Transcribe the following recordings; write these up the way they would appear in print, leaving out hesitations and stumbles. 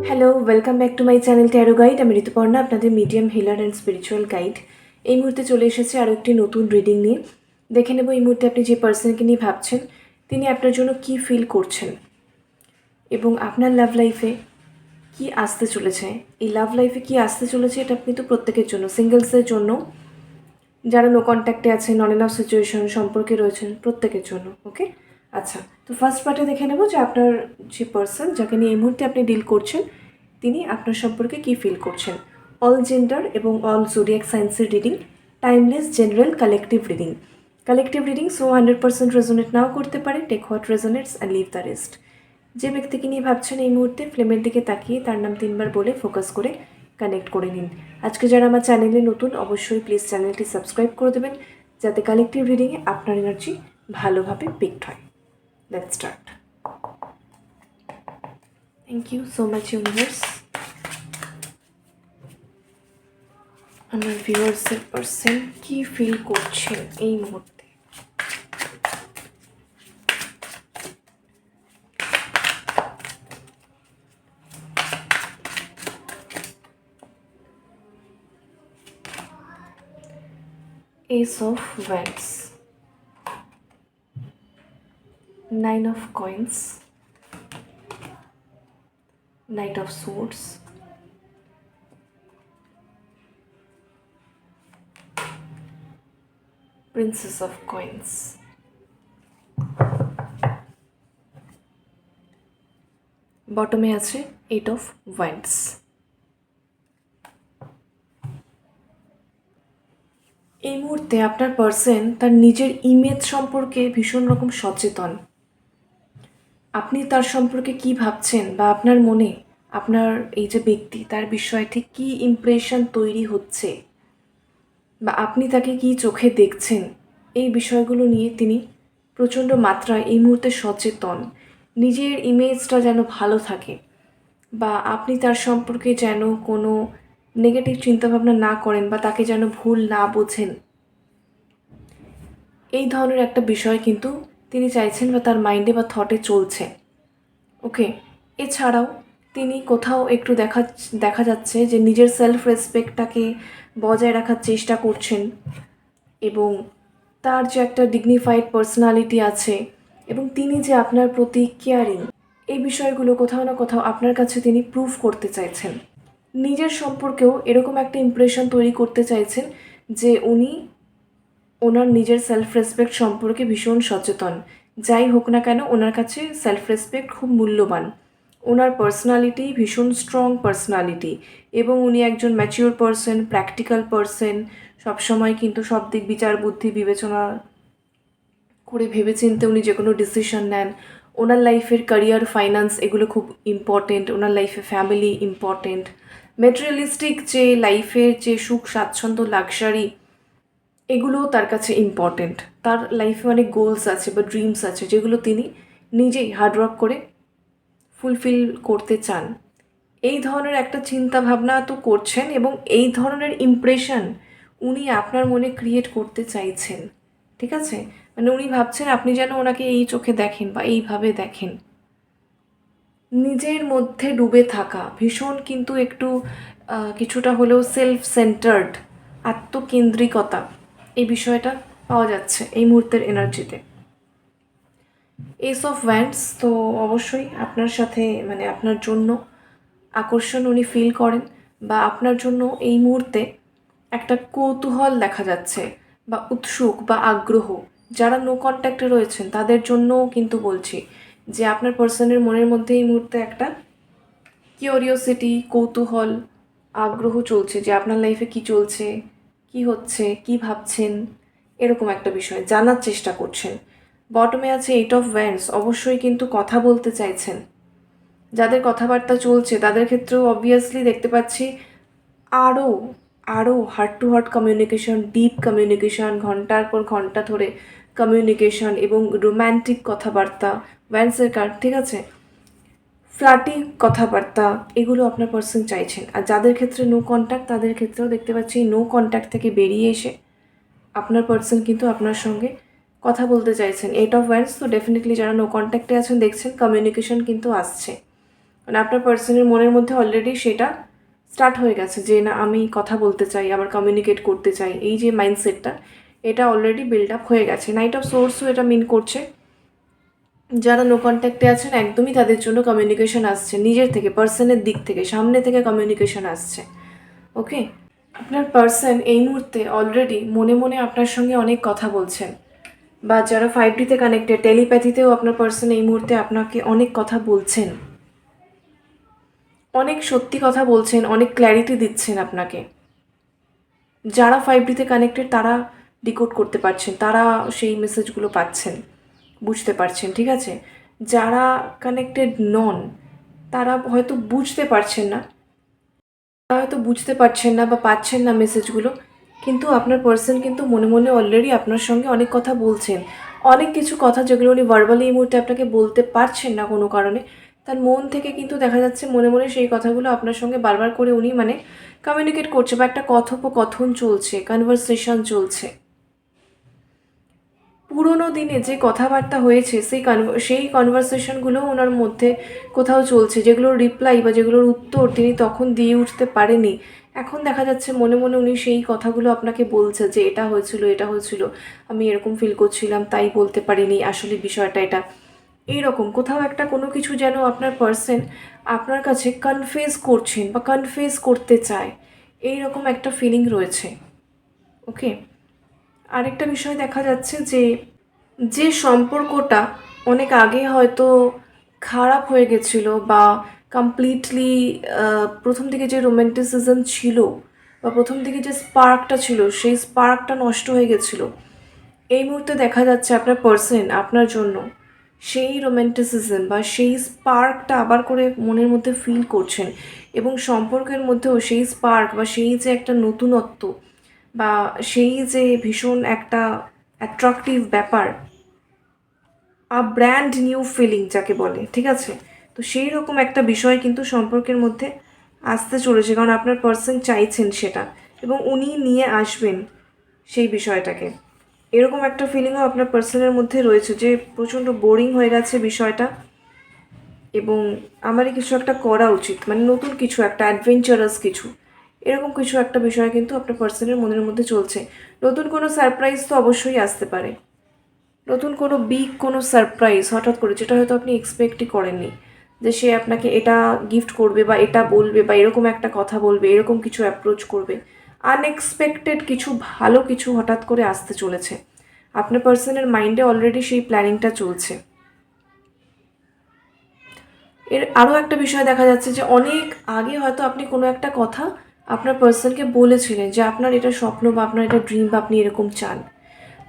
Hello, welcome back to my channel tarot guide. আমি ঋতুপর্ণা, আপনাদের medium healer and spiritual guide. এই মুহূর্তে চলে এসেছে আরও একটি নতুন রিডিং নিয়ে। দেখে নেব এই মুহূর্তে আপনি যে পার্সনকে নিয়ে ভাবছেন তিনি আপনার জন্য কী ফিল করছেন এবং আপনার লাভ লাইফে কি আসতে চলেছে। এই লাভ লাইফে কি আসতে চলেছে এটা কিন্তু প্রত্যেকের জন্য, সিঙ্গেলসের জন্য, যারা নো কন্ট্যাক্টে আছেন, নন এনাফ সিচুয়েশন সম্পর্কে রয়েছেন, প্রত্যেকের জন্য। ওকে, আচ্ছা, তো ফার্স্ট পার্টে দেখে নেব যে আপনার যে পার্সন যাকে নিয়ে এই মুহূর্তে আপনি ডিল করছেন তিনি আপনার সম্পর্কে কী ফিল করছেন। অল জেন্ডার এবং অল জোডিয়াক সায়েন্সের reading, timeless, general, collective reading. Collective reading 100% resonate নাও করতে পারে। Take what resonates and leave the rest. যে ব্যক্তিকে নিয়ে ভাবছেন এই মুহূর্তে ফ্লেমের দিকে তাকিয়ে তার নাম 3 বার বলে ফোকাস করে কানেক্ট করে নিন। আজকে যারা আমার চ্যানেলে নতুন অবশ্যই প্লিজ চ্যানেলটি সাবস্ক্রাইব করে দেবেন যাতে কালেকটিভ রিডিংয়ে আপনার এনার্জি ভালোভাবে পিকড হয়। Let's start. Thank you so much universe. আমার ভিউয়ার্সের পার্সন কি ফিল করছেন এই মুহূর্তে? Ace of Wands, 9 of Coins, Knight of Swords, Princess of Coins, বটমে আছে 8 of Wands। এই মুহূর্তে আপনার পার্সন তার নিজের ইমেজ সম্পর্কে ভীষণ রকম সচেতন। আপনি তার সম্পর্কে কি ভাবছেন বা আপনার মনে আপনার এই যে ব্যক্তি তার বিষয়ে ঠিক কী ইমপ্রেশন তৈরি হচ্ছে বা আপনি তাকে কি চোখে দেখছেন, এই বিষয়গুলো নিয়ে তিনি প্রচণ্ড মাত্রায় এই মুহূর্তে সচেতন। নিজের ইমেজটা যেন ভালো থাকে বা আপনি তার সম্পর্কে যেন কোনো নেগেটিভ চিন্তাভাবনা না করেন বা তাকে যেন ভুল না বোঝেন, এই ধরনের একটা বিষয় কিন্তু তিনি চাইছেন বা তার মাইন্ডে বা থটে চলছে। ওকে, এছাড়াও তিনি কোথাও একটু দেখা যাচ্ছে যে নিজের সেলফ রেসপেক্টটাকে বজায় রাখার চেষ্টা করছেন এবং তার যে একটা ডিগনিফাইড পার্সোনালিটি আছে এবং তিনি যে আপনার প্রতি কেয়ারিং, এই বিষয়গুলো কোথাও না কোথাও আপনার কাছে তিনি প্রুভ করতে চাইছেন। নিজের সম্পর্কেও এরকম একটা ইমপ্রেশন তৈরি করতে চাইছেন যে উনি ওনার নিজের সেলফ রেসপেক্ট সম্পর্কে ভীষণ সচেতন। যাই হোক না কেন ওনার কাছে সেলফ রেসপেক্ট খুব মূল্যবান। ওনার পার্সোনালিটি ভীষণ স্ট্রং পার্সোনালিটি এবং উনি একজন ম্যাচিওর পার্সন, প্র্যাকটিক্যাল পার্সন। সবসময় কিন্তু সব দিক বিচার বুদ্ধি বিবেচনা করে ভেবেচিন্তে উনি যে কোনো ডিসিশন নেন। ওনার লাইফের ক্যারিয়ার, ফাইন্যান্স এগুলো খুব ইম্পর্টেন্ট। ওনার লাইফে ফ্যামিলি ইম্পর্টেন্ট। ম্যাটেরিয়ালিস্টিক যে লাইফের যে সুখ স্বাচ্ছন্দ্য, লাক্সারি, এগুলোও তার কাছে ইম্পর্টেন্ট। তার লাইফে অনেক গোলস আছে বা ড্রিমস আছে যেগুলো তিনি নিজেই হার্ডওয়ার্ক করে ফুলফিল করতে চান। এই ধরনের একটা চিন্তা ভাবনা তো করছেন এবং এই ধরনের ইমপ্রেশন উনি আপনার মনে ক্রিয়েট করতে চাইছেন। ঠিক আছে, মানে উনি ভাবছেন আপনি যেন ওনাকে এই চোখে দেখেন বা এইভাবে দেখেন। নিজের মধ্যে ডুবে থাকা, ভীষণ কিন্তু একটু কিছুটা হলেও সেলফ সেন্টার্ড, আত্মকেন্দ্রিকতা, এই বিষয়টা পাওয়া যাচ্ছে এই মুহূর্তের এনার্জিতে। এস অফ ওয়ান্ডস তো অবশ্যই আপনার সাথে মানে আপনার জন্য আকর্ষণ উনি ফিল করেন বা আপনার জন্য এই মুহূর্তে একটা কৌতূহল দেখা যাচ্ছে বা উৎসুক বা আগ্রহ। যারা নো কন্ট্যাক্টে রয়েছেন তাদের জন্যও কিন্তু বলছি যে আপনার পার্সনের মনের মধ্যে এই মুহূর্তে একটা কিউরিওসিটি, কৌতূহল, আগ্রহ চলছে যে আপনার লাইফে কি চলছে, কি হচ্ছে, কি ভাবছেন, এরকম একটা বিষয় জানার চেষ্টা করছেন। বটমে আছে 8 অফ ওয়ান্ডস, অবশ্যই কিন্তু কথা বলতে চাইছেন। যাদের কথাবার্তা চলছে তাদের ক্ষেত্রেও অবভিয়াসলি দেখতে পাচ্ছি আরও আরও heart to heart communication, deep communication, ঘন্টার পর ঘন্টা ধরে কমিউনিকেশন এবং রোম্যান্টিক কথাবার্তা। ওয়ান্ডসের কার্ড, ঠিক আছে, ফ্ল্যাটি কথাবার্তা, এগুলো আপনার পার্সন চাইছেন। আর যাদের ক্ষেত্রে নো কন্ট্যাক্ট তাদের ক্ষেত্রেও দেখতে পাচ্ছি নো কন্ট্যাক্ট থেকে বেরিয়ে এসে আপনার পার্সন কিন্তু আপনার সঙ্গে কথা বলতে চাইছেন। 8 of Wands, তো ডেফিনেটলি যারা নো কন্ট্যাক্টে আছেন দেখছেন কমিউনিকেশন কিন্তু আসছে, মানে আপনার পার্সনের মনের মধ্যে অলরেডি সেটা স্টার্ট হয়ে গেছে যে না আমি কথা বলতে চাই, আবার কমিউনিকেট করতে চাই, এই যে মাইন্ডসেটটা এটা অলরেডি বিল্ড আপ হয়ে গেছে। নাইট অফ সোর্সও এটা মিন করছে যারা নো কন্ট্যাক্টে আছেন একদমই তাদের জন্য কমিউনিকেশন আসছে, নিজের থেকে, পার্সনের দিক থেকে, সামনে থেকে কমিউনিকেশন আসছে। ওকে, আপনার পার্সন এই মুহূর্তে অলরেডি মনে মনে আপনার সঙ্গে অনেক কথা বলছেন, বা যারা 5D-তে কানেক্টেড, টেলিপ্যাথিতেও আপনার পার্সন এই মুহূর্তে আপনাকে অনেক কথা বলছেন, অনেক সত্যি কথা বলছেন, অনেক ক্ল্যারিটি দিচ্ছেন আপনাকে। যারা 5D-তে কানেক্টেড তারা ডিকোড করতে পারছেন, তারা সেই মেসেজগুলো পাচ্ছেন, বুঝতে পারছেন, ঠিক আছে? যারা কানেক্টেড নন তারা হয়তো বুঝতে পারছেন না, বা পাচ্ছেন না মেসেজগুলো, কিন্তু আপনার পার্সন কিন্তু মনে মনে অলরেডি আপনার সঙ্গে অনেক কথা বলছেন, অনেক কিছু কথা যেগুলো উনি ভার্বালি এই মুহূর্তে আপনাকে বলতে পারছেন না কোনো কারণে, তার মন থেকে কিন্তু দেখা যাচ্ছে মনে মনে সেই কথাগুলো আপনার সঙ্গে বারবার করে উনি মানে কমিউনিকেট করছে, বা একটা কথোপকথন চলছে, কনভারসেশন চলছে। পুরোনো দিনে যে কথাবার্তা হয়েছে সেই কনভারসেশনগুলো ওনার মধ্যে কোথাও চলছে, যেগুলোর রিপ্লাই বা যেগুলোর উত্তর তিনি তখন দিয়ে উঠতে পারেনি, এখন দেখা যাচ্ছে মনে মনে উনি সেই কথাগুলো আপনাকে বলছে যে এটা হয়েছিল, আমি এরকম ফিল করছিলাম তাই বলতে পারিনি, আসলে বিষয়টা এটা, এইরকম কোথাও একটা কোনো কিছু যেন আপনার পার্সন আপনার কাছে কনফেস করছেন বা কনফেস করতে চায়, এইরকম একটা ফিলিং রয়েছে। ওকে, আরেকটা বিষয় দেখা যাচ্ছে যে যে সম্পর্কটা অনেক আগে হয়তো খারাপ হয়ে গেছিলো, বা কমপ্লিটলি প্রথম দিকে যে রোম্যান্টিসিজম ছিল বা প্রথম দিকে যে স্পার্কটা ছিল সেই স্পার্কটা নষ্ট হয়ে গেছিলো, এই মুহূর্তে দেখা যাচ্ছে আপনার পার্সন আপনার জন্য সেই রোম্যান্টিসিজম বা সেই স্পার্কটা আবার করে মনের মধ্যে ফিল করছেন, এবং সম্পর্কের মধ্যেও সেই স্পার্ক বা সেই যে একটা নতুনত্ব বা সেই যে ভীষণ একটা অ্যাট্রাকটিভ ব্যাপার, ব্র্যান্ড নিউ ফিলিং যাকে বলে, ঠিক আছে? তো সেই রকম একটা বিষয় কিন্তু সম্পর্কের মধ্যে আসতে চলেছে, কারণ আপনার পার্সন চাইছেন সেটা, এবং উনি নিয়ে আসবেন সেই বিষয়টাকে। এরকম একটা ফিলিংও আপনার পার্সনের মধ্যে রয়েছে যে প্রচণ্ড বোরিং হয়ে গেছে বিষয়টা, এবং আমারই কিছু একটা করা উচিত, মানে নতুন কিছু একটা অ্যাডভেঞ্চারাস কিছু, এরকম কিছু একটা বিষয় কিন্তু আপনার পার্সনের মনের মধ্যে চলছে। নতুন কোনো সারপ্রাইজ তো অবশ্যই আসতে পারে, নতুন কোনো কোনো সারপ্রাইজ হঠাৎ করে, যেটা হয়তো আপনি এক্সপেক্টই করেননি, যে সে আপনাকে এটা গিফট করবে বা এটা বলবে বা এরকম একটা কথা বলবে, এরকম কিছু অ্যাপ্রোচ করবে, আনএক্সপেক্টেড কিছু ভালো কিছু হঠাৎ করে আসতে চলেছে। আপনার পার্সনের মাইন্ডে অলরেডি সেই প্ল্যানিংটা চলছে। এর আরও একটা বিষয় দেখা যাচ্ছে যে অনেক আগে হয়তো আপনি কোনো একটা কথা আপনার পার্সনকে বলেছিলেন যে আপনার এটা স্বপ্ন বা আপনার এটা ড্রিম বা আপনি এরকম চান,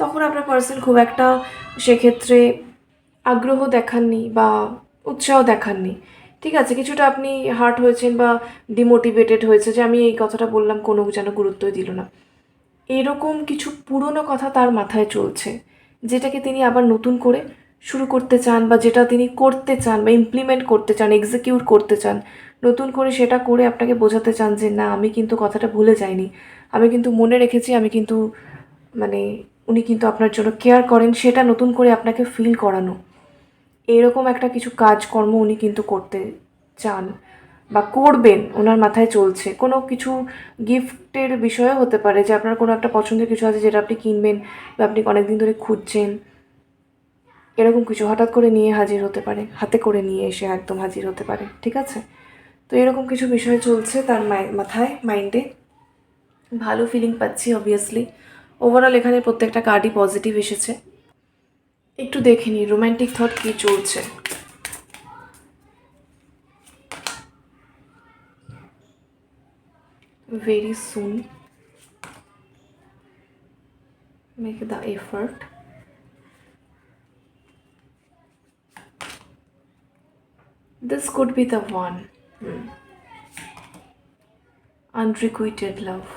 তখন আপনার পার্সন খুব একটা সেক্ষেত্রে আগ্রহ দেখাননি বা উৎসাহ দেখাননি, ঠিক আছে? কিছুটা আপনি হার্ট হয়েছেন বা ডিমোটিভেটেড হয়েছে যে আমি এই কথাটা বললাম, কোনো যেন গুরুত্বই দিল না, এরকম কিছু পুরনো কথা তার মাথায় চলছে, যেটাকে তিনি আবার নতুন করে শুরু করতে চান, বা যেটা তিনি করতে চান বা ইমপ্লিমেন্ট করতে চান, এক্সিকিউট করতে চান, নতুন করে সেটা করে আপনাকে বোঝাতে চান যে না আমি কিন্তু কথাটা ভুলে যাইনি, আমি কিন্তু মনে রেখেছি, আমি কিন্তু মানে উনি কিন্তু আপনার জন্য কেয়ার করেন, সেটা নতুন করে আপনাকে ফিল করানো, এরকম একটা কিছু কাজকর্ম উনি কিন্তু করতে চান বা করবেন, ওনার মাথায় চলছে। কোনো কিছু গিফটের বিষয়ও হতে পারে, যে আপনার কোনো একটা পছন্দের কিছু আছে যেটা আপনি কিনবেন বা আপনি অনেকদিন ধরে খুঁজছেন, এরকম কিছু হঠাৎ করে নিয়ে হাজির হতে পারে, হাতে করে নিয়ে এসে একদম হাজির হতে পারে, ঠিক আছে? তো এরকম কিছু বিষয় চলছে তার মাথায়, মাইন্ডে। ভালো ফিলিং পাচ্ছি অবভিয়াসলি। ওভারঅল এখানে প্রত্যেকটা কার্ডই পজিটিভ এসেছে। একটু দেখে নিই রোম্যান্টিক থট কী চলছে। Very soon, make the effort. This could be the one. Unrequited love.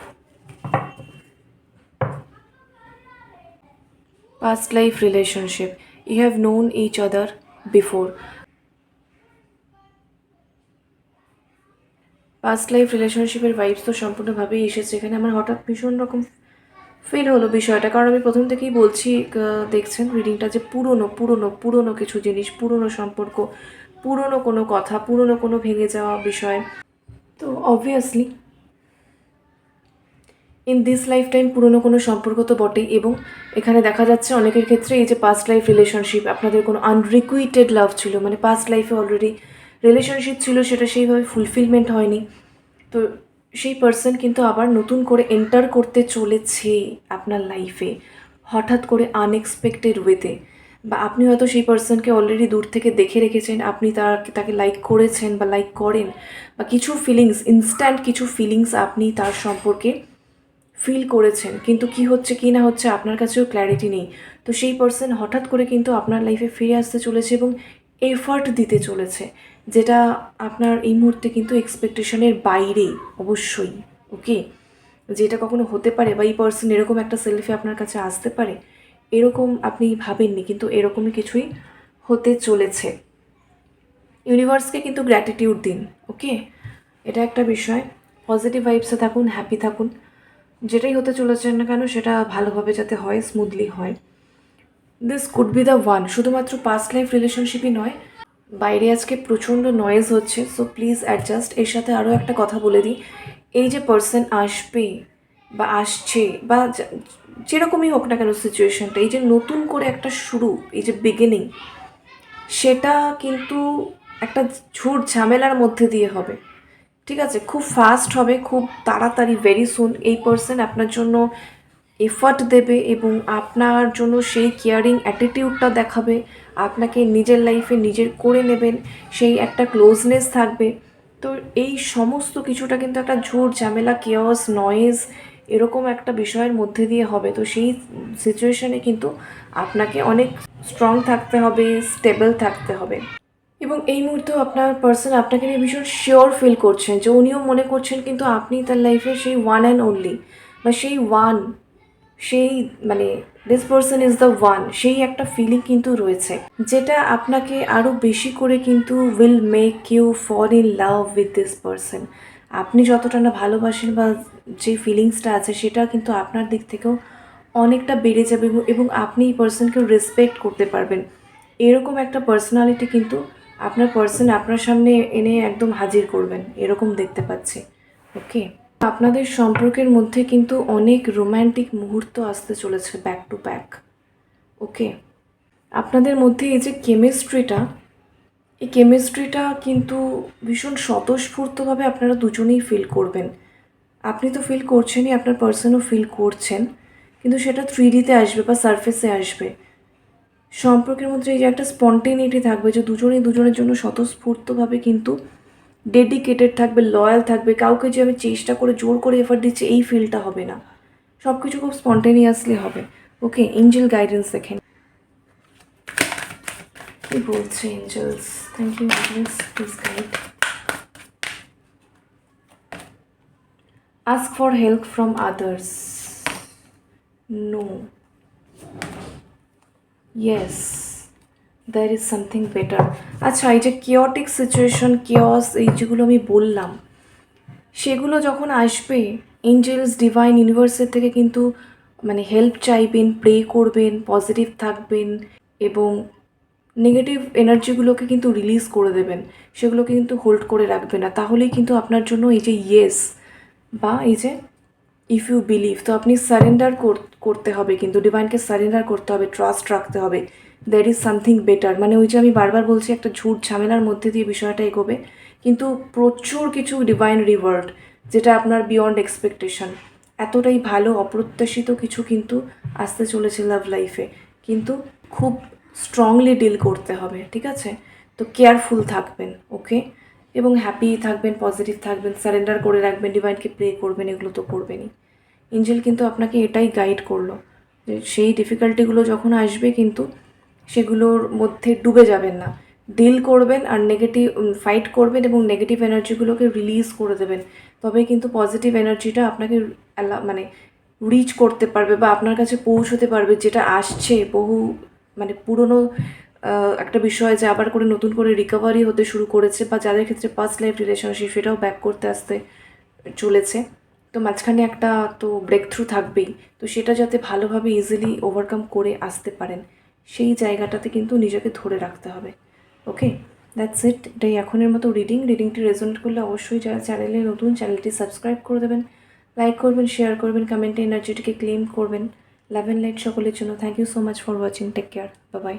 Past life relationship. You have known each other before. Past life রিলেশনশিপের ভাইবস তো সম্পূর্ণভাবেই এসেছে এখানে। আমার হঠাৎ ভীষণ রকম ফিল হলো বিষয়টা, কারণ আমি প্রথম থেকেই বলছি, দেখছেন রিডিংটা, যে পুরনো পুরনো পুরনো কিছু জিনিস, পুরনো সম্পর্ক, পুরনো কোনো কথা, পুরনো কোনো ভেঙে যাওয়া বিষয়। তো obviously in this life time পুরনো কোনো সম্পর্ক তো বটেই, এবং এখানে দেখা যাচ্ছে অনেকের ক্ষেত্রে এই যে পাস্ট লাইফ রিলেশনশিপ, আপনাদের কোনো আনরিকুইটেড লাভ ছিল, মানে পাস্ট লাইফে অলরেডি রিলেশনশিপ ছিল, সেটা সেইভাবে ফুলফিলমেন্ট হয়নি। তো সেই পার্সন কিন্তু আবার নতুন করে এন্টার করতে চলেছে আপনার লাইফে, হঠাৎ করে আনএক্সপেক্টেড ওয়েতে। বা আপনি হয়তো সেই পার্সনকে অলরেডি দূর থেকে দেখে রেখেছেন, আপনি তাকে লাইক করেছেন বা লাইক করেন, বা কিছু ফিলিংস, ইনস্ট্যান্ট কিছু ফিলিংস আপনি তার সম্পর্কে ফিল করেছেন, কিন্তু কি হচ্ছে কি না হচ্ছে আপনার কাছেও ক্ল্যারিটি নেই। তো সেই পার্সন হঠাৎ করে কিন্তু আপনার লাইফে ফিরে আসতে চলেছে এবং এফার্ট দিতে চলেছে, যেটা আপনার এই মুহূর্তে কিন্তু এক্সপেকটেশনের বাইরে অবশ্যই। ওকে, যেটা কখনো হতে পারে, বা এই পার্সন এরকম একটা সেলফি আপনার কাছে আসতে পারে, এরকম আপনি ভাবেননি, কিন্তু এরকমই কিছুই হতে চলেছে। ইউনিভার্সকে কিন্তু গ্র্যাটিটিউড দিন। ওকে, এটা একটা বিষয়। পজিটিভ ভাইবসে থাকুন, হ্যাপি থাকুন, যেটাই হতে চলেছে না কেন সেটা ভালোভাবে যাতে হয়, স্মুথলি হয়। This could be the one. শুধুমাত্র পাস্ট লাইফ রিলেশনশিপই নয়, বাইরে আজকে প্রচণ্ড নয়েজ হচ্ছে, সো প্লিজ অ্যাডজাস্ট। এর সাথে আরও একটা কথা বলে দিই, এই যে পার্সন আসবে বা আসছে, বা যেরকমই হোক না কেন সিচুয়েশনটা, এই যে নতুন করে একটা শুরু, এই যে বিগিনিং, সেটা কিন্তু একটা ঝুট ঝামেলার মধ্যে দিয়ে হবে। ঠিক আছে, খুব ফাস্ট হবে, খুব তাড়াতাড়ি, ভেরি সুন এই পার্সন আপনার জন্য এফর্ট দেবে এবং আপনার জন্য সেই কেয়ারিং অ্যাটিটিউডটা দেখাবে, আপনাকে নিজের লাইফে নিজের করে নেবেন, সেই একটা ক্লোজনেস থাকবে। তো এই সমস্ত কিছুটা কিন্তু একটা ঝুট ঝামেলা, কেয়স, নয়েজ, এরকম একটা বিষয়ের মধ্যে দিয়ে হবে। তো সেই সিচুয়েশানে কিন্তু আপনাকে অনেক স্ট্রং থাকতে হবে, স্টেবল থাকতে হবে। এবং এই মুহূর্তেও আপনার পার্সন আপনাকে নিয়ে ভীষণ শিওর ফিল করছেন, যে উনিও মনে করছেন কিন্তু আপনি তার লাইফে সেই ওয়ান অ্যান্ড অনলি, বা সেই ওয়ান, সেই মানে this person is the one, সেই একটা ফিলিং কিন্তু রয়েছে, যেটা আপনাকে আরও বেশি করে কিন্তু will make you fall in love with this person. আপনি যতটা না ভালোবাসেন, বা যে ফিলিংসটা আছে সেটা কিন্তু আপনার দিক থেকেও অনেকটা বেড়ে যাবে, এবং আপনি এই পার্সনকেও রেসপেক্ট করতে পারবেন। এরকম একটা পার্সোনালিটি কিন্তু আপনার পার্সন আপনার সামনে এনে একদম হাজির করবেন, এরকম দেখতে পাচ্ছি। ওকে, আপনাদের সম্পর্কের মধ্যে কিন্তু অনেক রোম্যান্টিক মুহূর্ত আসতে চলেছে ব্যাক টু ব্যাক। ওকে, আপনাদের মধ্যে এই যে কেমিস্ট্রিটা, এই কেমিস্ট্রিটা কিন্তু ভীষণ স্বতঃস্ফূর্তভাবে আপনারা দুজনেই ফিল করবেন। আপনি তো ফিল করছেনই, আপনার পার্সনও ফিল করছেন, কিন্তু সেটা 3Dতে আসবে বা সারফেসে আসবে। সম্পর্কের মধ্যে এই যে একটা স্পন্টেনিটি থাকবে, যে দুজনেই দুজনের জন্য স্বতঃস্ফূর্তভাবে কিন্তু ডেডিকেটেড থাকবে, লয়াল থাকবে। কাউকে যে আমি চেষ্টা করে জোর করে এফার্ট দিচ্ছি, এই ফিলটা হবে না, সব কিছু খুব স্পন্টেনিয়াসলি হবে। ওকে, এঞ্জেল গাইডেন্স দেখেন কি বলছে angels. Thank you angels, please guide. Ask for help from others, no, yes, there is something better. আচ্ছা, এই যে কিওটিক সিচুয়েশন, কেওস, এই যেগুলো আমি বললাম, সেগুলো যখন আসবে, এঞ্জেলস, ডিভাইন ইউনিভার্সের থেকে কিন্তু মানে হেল্প চাইবেন, প্রে করবেন, পজিটিভ থাকবেন, এবং নেগেটিভ এনার্জিগুলোকে কিন্তু রিলিজ করে দেবেন, সেগুলোকে কিন্তু হোল্ড করে রাখবে না। তাহলেই কিন্তু আপনার জন্য এই যে ইয়েস, বা এই যে ইফ ইউ বিলিভ, তো আপনি সারেন্ডার করতে হবে, কিন্তু ডিভাইনকে সারেন্ডার করতে হবে, ট্রাস্ট রাখতে হবে। দ্যার ইজ সামথিং বেটার, মানে ওই যে আমি বারবার বলছি, একটা ঝুট ঝামেলার মধ্যে দিয়ে বিষয়টা এগোবে, কিন্তু প্রচুর কিছু ডিভাইন রিওয়ার্ড, যেটা আপনার বিয়ন্ড এক্সপেকটেশন, এতটাই ভালো অপ্রত্যাশিত কিছু কিন্তু আসতে চলেছে লাভ লাইফে, কিন্তু খুব স্ট্রংলি ডিল করতে হবে। ঠিক আছে, তো কেয়ারফুল থাকবেন। ওকে, এবং হ্যাপি থাকবেন, পজিটিভ থাকবেন, সারেন্ডার করে রাখবেন, ডিভাইনকে প্রে করবেন, এগুলো তো করবেনই। এঞ্জেল কিন্তু আপনাকে এটাই গাইড করলো, যে সেই ডিফিকাল্টিগুলো যখন আসবে কিন্তু সেগুলোর মধ্যে ডুবে যাবেন না, ডিল করবেন, আর নেগেটিভ ফাইট করবেন, এবং নেগেটিভ এনার্জিগুলোকে রিলিজ করে দেবেন। তবেই কিন্তু পজিটিভ এনার্জিটা আপনাকে মানে রিচ করতে পারবে, বা আপনার কাছে পৌঁছতে পারবে, যেটা আসছে বহু মানে পুরনো একটা বিষয়, যে আবার করে নতুন করে রিকভারি হতে শুরু করেছে, বা যাদের ক্ষেত্রে পাস্ট লাইফ রিলেশনশিপ সেটাও ব্যাক করতে আসতে চলেছে। তো তো মাঝখানে একটা তো ব্রেক থ্রু থাকবেই, তো সেটা যাতে ভালোভাবে ইজিলি ওভারকাম করে আসতে পারেন সেই জায়গাটাতে কিন্তু নিজেকে ধরে রাখতে হবে। ওকে, দ্যাটস ইট। এটাই এখনের মতো রিডিংটি রেজোনেট করলে অবশ্যই যারা চ্যানেলে নতুন, চ্যানেলটি সাবস্ক্রাইব করে দেবেন, লাইক করবেন, শেয়ার করবেন, কমেন্টে এনার্জিটিকে ক্লেম করবেন। লাভ অ্যান্ড লাইট সকলের জন্য। Thank you so much for watching. Take care. Bye by.